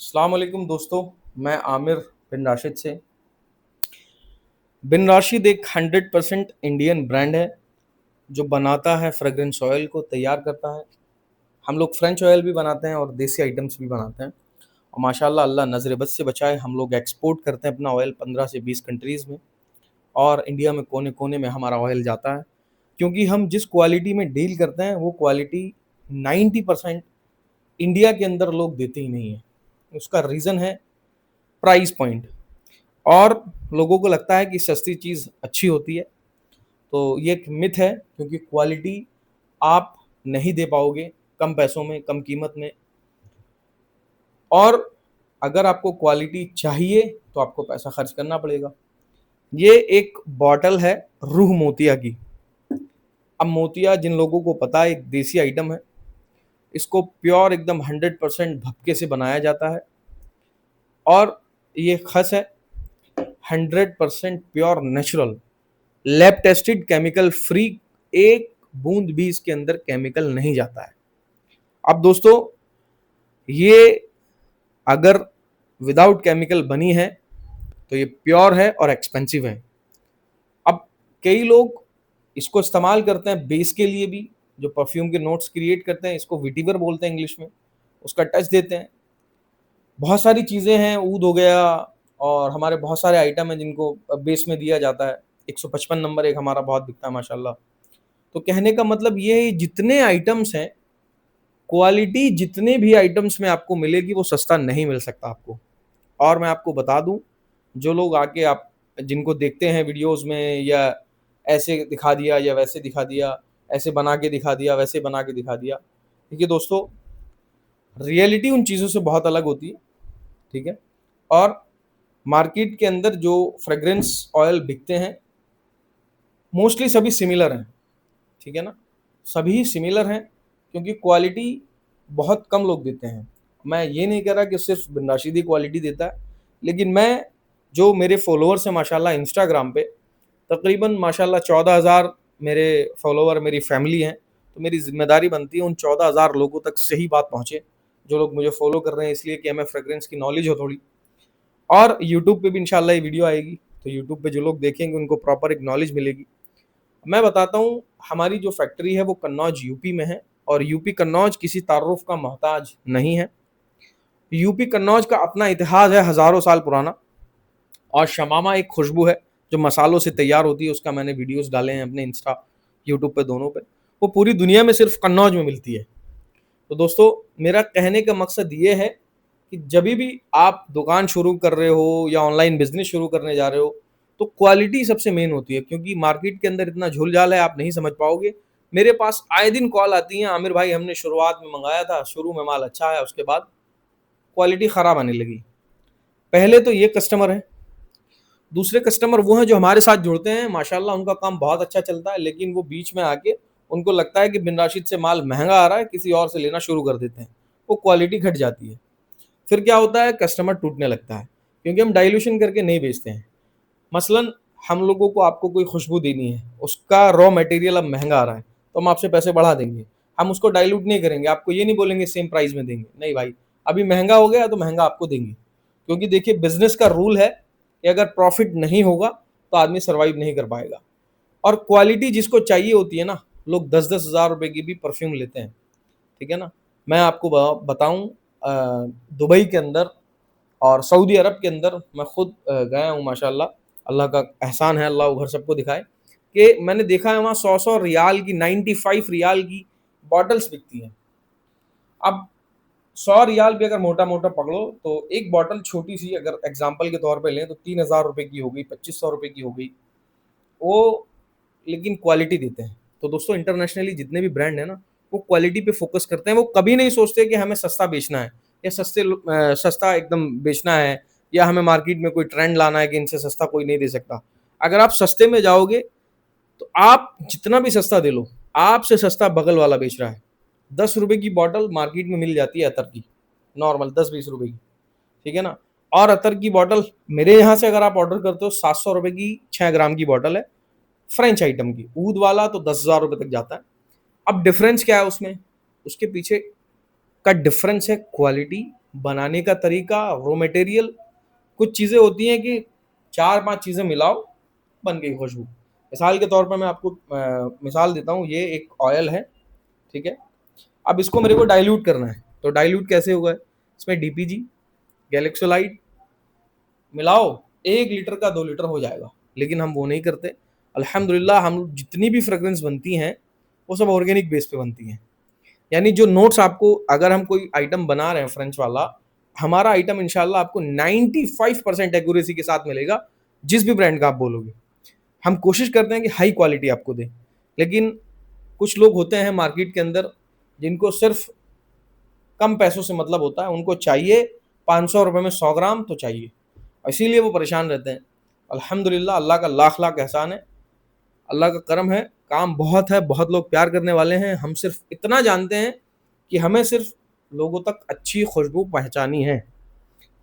अस्सलाम वालेकुम दोस्तों। मैं आमिर बिन राशिद से। बिन राशिद एक 100% इंडियन ब्रांड है जो बनाता है फ्रेग्रेंस ऑयल को तैयार करता है। हम लोग फ्रेंच ऑयल भी बनाते हैं और देसी आइटम्स भी बनाते हैं। और माशाल्लाह अल्लाह नज़र बद से बचाए, हम लोग एक्सपोर्ट करते हैं अपना ऑयल 15 से 20 कंट्रीज़ में। और इंडिया में कोने कोने में हमारा ऑयल जाता है, क्योंकि हम जिस क्वालिटी में डील करते हैं वो क्वालिटी 90% इंडिया के अंदर लोग देते ही नहीं है। उसका रीज़न है प्राइस पॉइंट। और लोगों को लगता है कि सस्ती चीज़ अच्छी होती है, तो ये एक मिथ है, क्योंकि क्वालिटी आप नहीं दे पाओगे कम पैसों में, कम कीमत में। और अगर आपको क्वालिटी चाहिए तो आपको पैसा खर्च करना पड़ेगा। ये एक बॉटल है रूह मोतिया की। अब मोतिया जिन लोगों को पता है एक देसी आइटम है, इसको प्योर एकदम 100% भपके से बनाया जाता है। और ये खस है 100% pure natural, lab tested, chemical free. एक बूंद भी इसके अंदर केमिकल नहीं जाता है। अब दोस्तों, ये अगर विदाउट केमिकल बनी है तो ये प्योर है और एक्सपेंसिव है। अब कई लोग इसको इस्तेमाल करते हैं बेस के लिए भी, जो परफ्यूम के नोट्स क्रिएट करते हैं, इसको विटिवर बोलते हैं इंग्लिश में, उसका टच देते हैं। बहुत सारी चीज़ें हैं, ऊद हो गया, और हमारे बहुत सारे आइटम हैं जिनको बेस में दिया जाता है। 155 नंबर एक हमारा बहुत बिकता है माशाल्लाह। तो कहने का मतलब ये है, जितने आइटम्स हैं, क्वालिटी जितने भी आइटम्स में आपको मिलेगी वो सस्ता नहीं मिल सकता आपको। और मैं आपको बता दूं, जो लोग आके आप जिनको देखते हैं वीडियोस में, या ऐसे दिखा दिया या वैसे दिखा दिया, ऐसे बना के दिखा दिया वैसे बना के दिखा दिया, देखिए दोस्तों, रियलिटी उन चीज़ों से बहुत अलग होती है। ठीक है। और मार्केट के अंदर जो फ्रेग्रेंस ऑयल बिकते हैं, मोस्टली सभी सिमिलर हैं। ठीक है ना, सभी सिमिलर हैं, क्योंकि क्वालिटी बहुत कम लोग देते हैं। मैं ये नहीं कह रहा कि सिर्फ बिन राशिद ही क्वालिटी देता है, लेकिन मैं, जो मेरे फॉलोअर्स हैं माशाल्लाह इंस्टाग्राम पे, तकरीबन माशाल्लाह 14,000 मेरे फॉलोअर मेरी फैमिली हैं। तो मेरी जिम्मेदारी बनती है उन 14,000 लोगों तक सही बात पहुँचे, जो लोग मुझे फॉलो कर रहे हैं इसलिए कि हमें फ्रेग्रेंस की नॉलेज हो थोड़ी। और यूट्यूब पे भी इंशाल्लाह ये वीडियो आएगी, तो यूट्यूब पे जो लोग देखेंगे उनको प्रॉपर एक नॉलेज मिलेगी। मैं बताता हूँ, हमारी जो फैक्ट्री है वो कन्नौज यूपी में है। और यूपी कन्नौज किसी तारुफ का मोहताज नहीं है। यूपी कन्नौज का अपना इतिहास है हज़ारों साल पुराना। और शमामा एक खुशबू है जो मसालों से तैयार होती है, उसका मैंने वीडियोस डाले हैं अपने इंस्टा यूट्यूब पे, दोनों पे। वो पूरी दुनिया में सिर्फ कन्नौज में मिलती है। तो दोस्तों, मेरा कहने का मकसद ये है कि जब भी आप दुकान शुरू कर रहे हो या ऑनलाइन बिजनेस शुरू करने जा रहे हो, तो क्वालिटी सबसे मेन होती है, क्योंकि मार्केट के अंदर इतना झोल-झाल है, आप नहीं समझ पाओगे। मेरे पास आए दिन कॉल आती हैं, आमिर भाई हमने शुरुआत में मंगाया था, शुरू में माल अच्छा आया, उसके बाद क्वालिटी खराब आने लगी। पहले तो ये कस्टमर है। दूसरे कस्टमर वो हैं जो हमारे साथ जुड़ते हैं, माशाल्लाह उनका काम बहुत अच्छा चलता है, लेकिन वो बीच में आके उनको लगता है कि बिन राशिद से माल महंगा आ रहा है, किसी और से लेना शुरू कर देते हैं। वो क्वालिटी घट जाती है। फिर क्या होता है, कस्टमर टूटने लगता है, क्योंकि हम डाइल्यूशन करके नहीं बेचते हैं। मसलन हम लोगों को आपको कोई खुशबू देनी है, उसका रॉ मटेरियल अब महंगा आ रहा है, तो हम आपसे पैसे बढ़ा देंगे। हम उसको डाइल्यूट नहीं करेंगे, आपको ये नहीं बोलेंगे सेम प्राइस में देंगे, नहीं भाई, अभी महंगा हो गया तो महंगा आपको देंगे। क्योंकि देखिए, बिजनेस का रूल है कि अगर प्रॉफिट नहीं होगा तो आदमी सर्वाइव नहीं कर पाएगा। और क्वालिटी जिसको चाहिए होती है ना, लोग 10-10 हज़ार रुपए की भी परफ्यूम लेते हैं। ठीक है ना। मैं आपको बताऊं, दुबई के अंदर और सऊदी अरब के अंदर मैं खुद गया हूँ माशाल्लाह। अल्लाह का एहसान है, अल्लाह उधर सबको दिखाए, कि मैंने देखा है वहाँ 100-100 रियाल की, 95 रियाल की बॉटल्स बिकती हैं। अब 100 रियाल भी अगर मोटा मोटा पकड़ो तो एक बॉटल छोटी सी अगर एग्जाम्पल के तौर पे लें तो 3,000 रुपये की हो गई, 2500 रुपये की हो गई वो। लेकिन क्वालिटी देते हैं। तो दोस्तों, इंटरनेशनली जितने भी ब्रांड है ना, वो क्वालिटी पे फोकस करते हैं। वो कभी नहीं सोचते कि हमें सस्ता बेचना है, या सस्ता एकदम बेचना है, या हमें मार्केट में कोई ट्रेंड लाना है कि इनसे सस्ता कोई नहीं दे सकता। अगर आप सस्ते में जाओगे तो आप जितना भी सस्ता दे लो, आपसे सस्ता बगल वाला बेच रहा है। 10 रुपए की बॉटल मार्केट में मिल जाती है अतर की, नॉर्मल 10-20 रुपए की। ठीक है ना। और अतर की बॉटल मेरे यहाँ से अगर आप ऑर्डर करते हो, 700 रुपए की 6 ग्राम की बॉटल है, फ्रेंच आइटम की। ऊद वाला तो 10,000 रुपये तक जाता है। अब डिफरेंस क्या है उसमें, उसके पीछे का डिफरेंस है क्वालिटी बनाने का तरीका, रॉ मटेरियल, कुछ चीज़ें होती हैं कि 4-5 चीज़ें मिलाओ, बन गई खुशबू। मिसाल के तौर पर मैं आपको मिसाल देता हूँ, ये एक ऑयल है, ठीक है? अब इसको मेरे को डाइल्यूट करना है, तो डाइल्यूट कैसे होगा? इसमें डीपीजी, गैलेक्सोलाइट मिलाओ, 1 लीटर का 2 लीटर हो जाएगा, लेकिन हम वो नहीं करते। अल्हम्दुलिल्लाह हम जितनी भी फ्रेग्रेंस बनती हैं, वो सब ऑर्गेनिक बेस पे बनती हैं। यानी जो नोट्स आपको, अगर हम कोई आइटम बना रहे हैं फ्रेंच वाला, हमारा आइटम इंशाल्लाह आपको 95% एक्यूरेसी के साथ मिलेगा, जिस भी ब्रांड का आप बोलोगे। हम कोशिश करते हैं कि हाई क्वालिटी आपको दें, लेकिन कुछ लोग होते हैं मार्केट के अंदर जिनको सिर्फ कम पैसों से मतलब होता है, उनको चाहिए 500 रुपये में 100 ग्राम तो चाहिए, इसीलिए वो परेशान रहते हैं। अल्हम्दुलिल्लाह अल्लाह का लाख लाख एहसान है, अल्लाह का करम है, काम बहुत है, बहुत लोग प्यार करने वाले हैं। हम सिर्फ इतना जानते हैं कि हमें सिर्फ लोगों तक अच्छी खुशबू पहुंचानी है।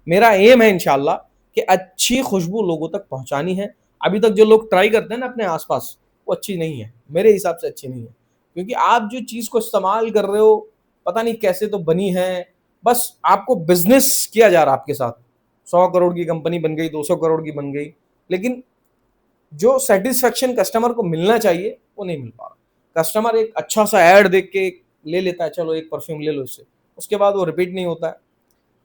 मेरा एम है इंशाल्लाह कि अच्छी खुशबू लोगों तक पहुंचानी है। अभी तक जो लोग ट्राई करते हैं ना अपने आसपास, वो अच्छी नहीं है, मेरे हिसाब से अच्छी नहीं है, क्योंकि आप जो चीज़ को इस्तेमाल कर रहे हो, पता नहीं कैसे तो बनी है, बस आपको बिजनेस किया जा रहा है आपके साथ। 100 करोड़ की कंपनी बन गई, 200 करोड़ की बन गई, लेकिन जो सेटिस्फेक्शन कस्टमर को मिलना चाहिए वो नहीं मिल पा रहा। कस्टमर एक अच्छा सा ऐड देख के ले लेता है, चलो एक परफ्यूम ले लो इससे, उसके बाद वो रिपीट नहीं होता है।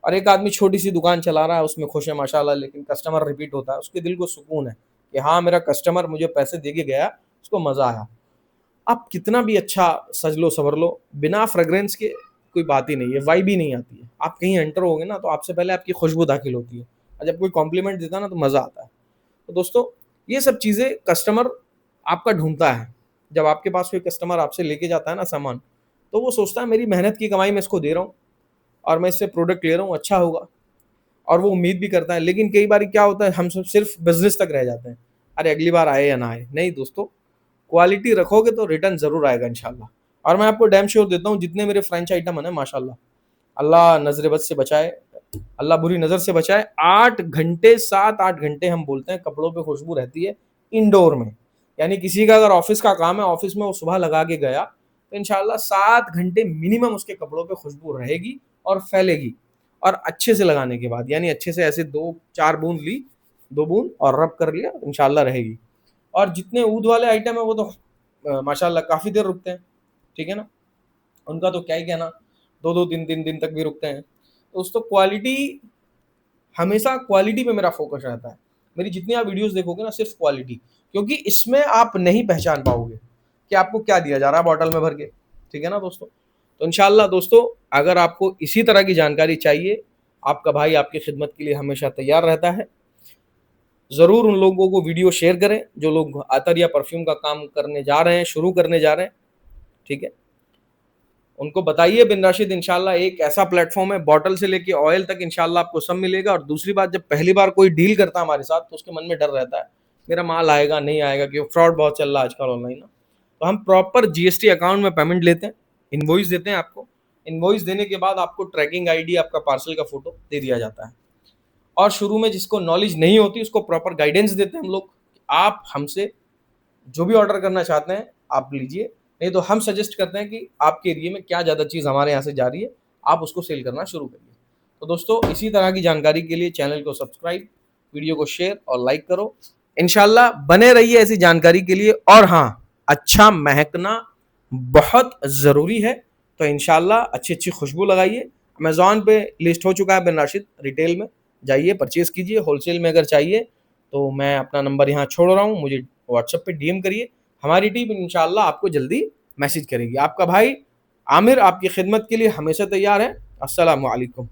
और एक आदमी छोटी सी दुकान चला रहा है, उसमें खुश है माशाल्लाह, लेकिन कस्टमर रिपीट होता है, उसके दिल को सुकून है कि हाँ मेरा कस्टमर मुझे पैसे दे के गया, उसको मज़ा आया। आप कितना भी अच्छा सज लो सवर लो, बिना फ्रेग्रेंस के कोई बात ही नहीं है, वाइब ही नहीं आती है। आप कहीं एंटर होगे ना, तो आपसे पहले आपकी खुशबू दाखिल होती है, और जब कोई कॉम्प्लीमेंट देता है ना, तो मज़ा आता है। तो दोस्तों, ये सब चीज़ें कस्टमर आपका ढूंढता है। जब आपके पास कोई कस्टमर आपसे लेके जाता है ना सामान, तो वो सोचता है मेरी मेहनत की कमाई मैं इसको दे रहा हूँ, और मैं इससे प्रोडक्ट ले रहा हूँ, अच्छा होगा, और वो उम्मीद भी करता है। लेकिन कई बार क्या होता है, हम सब सिर्फ बिजनेस तक रह जाते हैं, अरे अगली बार आए या ना आए। नहीं दोस्तों, क्वालिटी रखोगे तो रिटर्न जरूर आएगा इंशाल्लाह। और मैं आपको डैम श्योर देता हूँ, जितने मेरे फ्रेंच आइटम है ना माशाल्लाह, अल्लाह नजर बद से बचाए, अल्लाह बुरी नज़र से बचाए, 8 घंटे, 7-8 घंटे हम बोलते हैं कपड़ों पे खुशबू रहती है इंडोर में। यानी किसी का अगर ऑफिस का काम है, ऑफिस में वो सुबह लगा के गया, तो इंशाल्लाह 7 घंटे मिनिमम उसके कपड़ों पे खुशबू रहेगी और फैलेगी। और अच्छे से लगाने के बाद, यानी अच्छे से ऐसे 2-4 बूंद ली, 2 बूंद और रब कर लिया, इंशाल्लाह रहेगी। और जितने ऊद वाले आइटम है वो तो माशाल्लाह काफ़ी देर रुकते हैं, ठीक है ना, उनका तो क्या ही कहना, 2-2 3-3 दिन तक भी रुकते हैं। तो दोस्तों, क्वालिटी, हमेशा क्वालिटी पे मेरा फोकस रहता है। मेरी जितनी आप वीडियोस देखोगे ना, सिर्फ क्वालिटी, क्योंकि इसमें आप नहीं पहचान पाओगे कि आपको क्या दिया जा रहा है बॉटल में भर के, ठीक है ना दोस्तों। तो इंशाल्लाह दोस्तों, अगर आपको इसी तरह की जानकारी चाहिए, आपका भाई आपकी खिदमत के लिए हमेशा तैयार रहता है। ज़रूर उन लोगों को वीडियो शेयर करें जो लोग अतर या परफ्यूम का काम करने जा रहे हैं, शुरू करने जा रहे हैं, ठीक है। उनको बताइए बिन राशिद इंशाल्लाह एक ऐसा प्लेटफॉर्म है, बॉटल से लेके ऑयल तक इंशाल्लाह आपको सब मिलेगा। और दूसरी बात, जब पहली बार कोई डील करता है हमारे साथ, तो उसके मन में डर रहता है मेरा माल आएगा नहीं आएगा, क्योंकि फ्रॉड बहुत चल रहा है आजकल ऑनलाइन ना। तो हम प्रॉपर जीएसटी अकाउंट में पेमेंट लेते हैं, इनवॉइस देते हैं आपको। इनवॉइस देने के बाद आपको ट्रैकिंग आईडी, आपका पार्सल का फोटो दे दिया जाता है। और शुरू में जिसको नॉलेज नहीं होती, उसको प्रॉपर गाइडेंस देते हैं हम लोग, आप हमसे जो भी ऑर्डर करना चाहते हैं आप लीजिए, नहीं तो हम सजेस्ट करते हैं कि आपके एरिया में क्या ज़्यादा चीज़ हमारे यहाँ से जा रही है, आप उसको सेल करना शुरू करिए। तो दोस्तों, इसी तरह की जानकारी के लिए चैनल को सब्सक्राइब, वीडियो को शेयर और लाइक करो। इंशाल्लाह बने रहिए ऐसी जानकारी के लिए। और हाँ, अच्छा महकना बहुत ज़रूरी है, तो इंशाल्लाह अच्छी अच्छी खुशबू लगाइए। अमेज़ॉन पे लिस्ट हो चुका है बिन राशिद, रिटेल में जाइए परचेज़ कीजिए। होलसेल में अगर चाहिए तो मैं अपना नंबर यहाँ छोड़ रहा हूँ, मुझे व्हाट्सएप पे डीएम करिए, हमारी टीम इंशाल्लाह आपको जल्दी मैसेज करेगी। आपका भाई आमिर आपकी खिदमत के लिए हमेशा तैयार है। अस्सलामु अलैकुम।